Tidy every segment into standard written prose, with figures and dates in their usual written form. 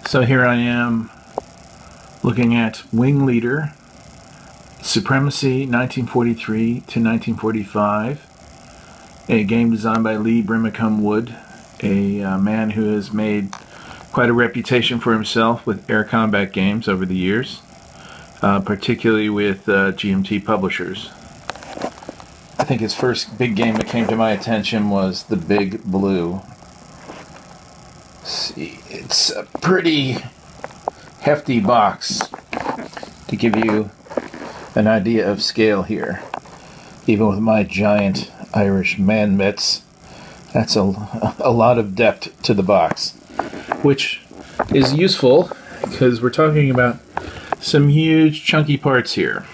So here I am looking at Wing Leader, Supremacy 1943 to 1945, a game designed by Lee Brimacombe Wood, a man who has made quite a reputation for himself with air combat games over the years, particularly with GMT publishers. I think his first big game that came to my attention was The Big Blue. See, it's a pretty hefty box to give you an idea of scale here. Even with my giant Irish man mitts, that's a lot of depth to the box, which is useful because we're talking about some huge chunky parts here.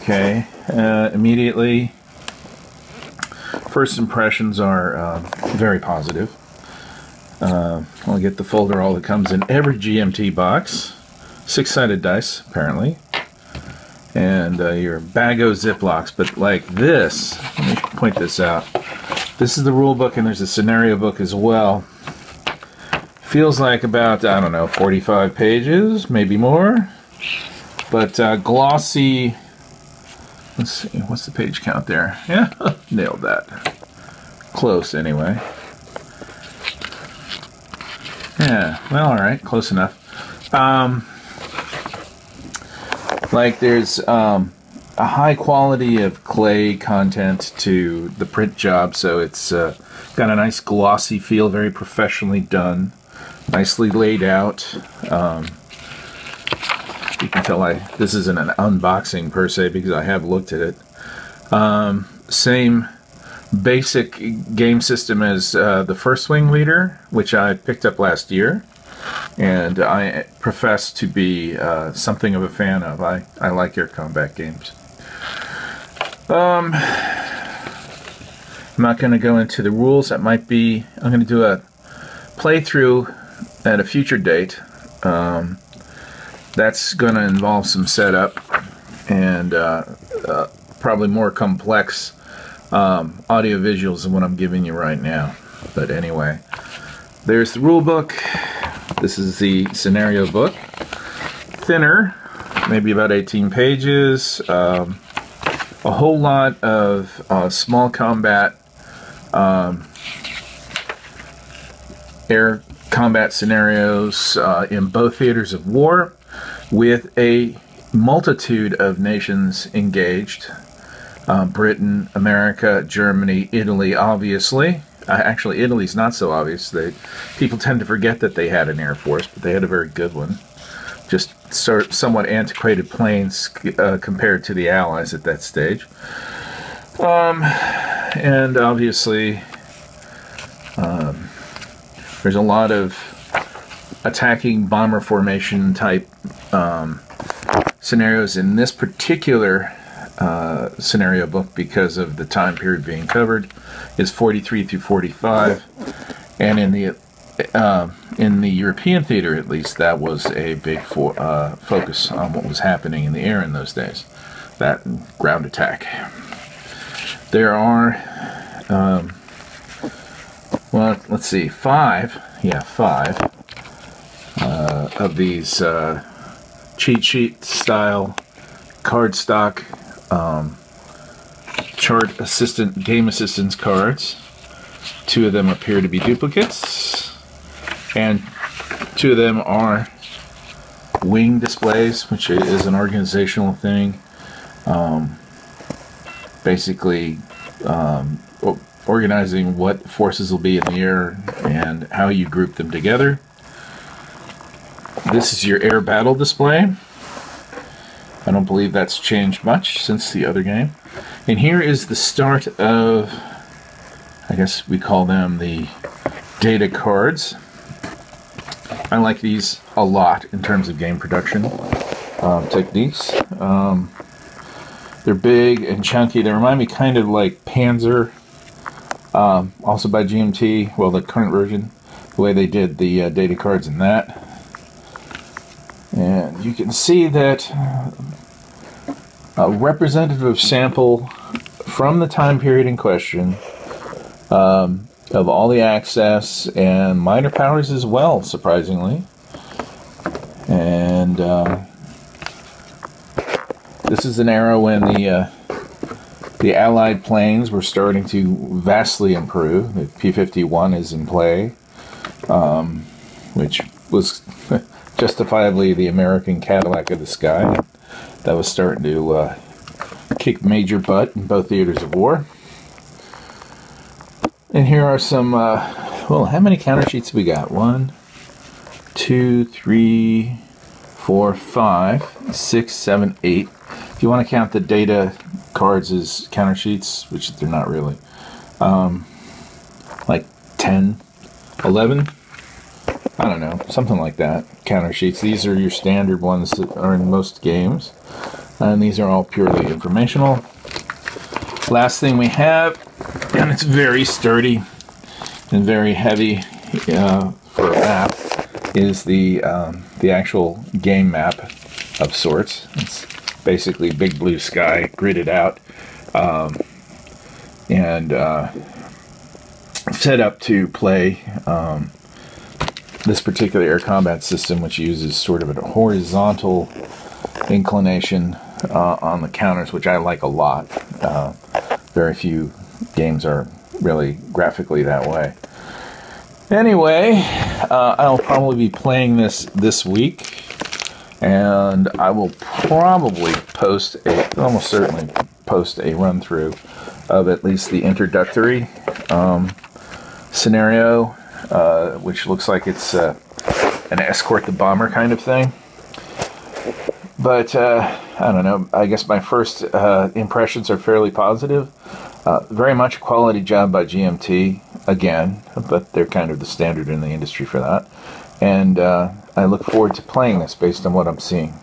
Okay, immediately, first impressions are very positive. I'll get the folder all that comes in every GMT box. 6-sided dice, apparently. And your Bago Ziplocs, but like this, let me point this out. This is the rule book and there's a scenario book as well. Feels like about, I don't know, 45 pages, maybe more. But glossy. Let's see, what's the page count there? Yeah, nailed that. Close, anyway. Yeah, well, alright, close enough. Like, there's a high quality of clay content to the print job, so it's got a nice glossy feel, very professionally done, nicely laid out. You can tell this isn't an unboxing per se because I have looked at it. Same basic game system as the first Wing Leader, which I picked up last year, and I profess to be something of a fan of. I like air combat games. I'm not going to go into the rules. That might be, I'm going to do a playthrough at a future date. That's going to involve some setup and probably more complex audio visuals than what I'm giving you right now. But anyway, there's the rule book. This is the scenario book. Thinner, maybe about 18 pages. A whole lot of small combat air combat scenarios in both theaters of war, with a multitude of nations engaged. Britain, America, Germany, Italy, obviously. Actually, Italy's not so obvious. People tend to forget that they had an air force, but they had a very good one. Just somewhat antiquated planes compared to the Allies at that stage. And obviously, there's a lot of attacking bomber formation type scenarios in this particular scenario book because of the time period being covered is 43 through 45, and in the European theater, at least, that was a big focus on what was happening in the air in those days. That and ground attack. There are well, let's see, five of these cheat sheet style cardstock chart assistant, game assistance cards. 2 of them appear to be duplicates, and 2 of them are wing displays, which is an organizational thing. Basically, organizing what forces will be in the air and how you group them together. This is your air battle display. I don't believe that's changed much since the other game. And here is the start of, I guess we call them the data cards. I like these a lot in terms of game production techniques. They're big and chunky. They remind me kind of like Panzer, also by GMT, well, the current version, the way they did the data cards in that. And you can see that a representative sample from the time period in question of all the access and minor powers as well, surprisingly. And this is an era when the Allied planes were starting to vastly improve. The P-51 is in play, which was justifiably the American Cadillac of the sky. That was starting to kick major butt in both theaters of war. And here are some, well, how many counter sheets have we got? 1, 2, 3, 4, 5, 6, 7, 8. If you want to count the data cards as counter sheets, which they're not really, like 10, 11, I don't know, something like that, counter sheets. These are your standard ones that are in most games, and these are all purely informational. Last thing we have, and it's very sturdy and very heavy for a map, is the actual game map of sorts. It's basically Big Blue Sky gridded out and set up to play this particular air combat system, which uses sort of a horizontal inclination on the counters, which I like a lot. Very few games are really graphically that way. Anyway, I'll probably be playing this week, and I will probably almost certainly post a run through of at least the introductory scenario, which looks like it's an escort the bomber kind of thing. But I don't know, I guess my first impressions are fairly positive. Very much a quality job by GMT, again, but they're kind of the standard in the industry for that. And I look forward to playing this based on what I'm seeing.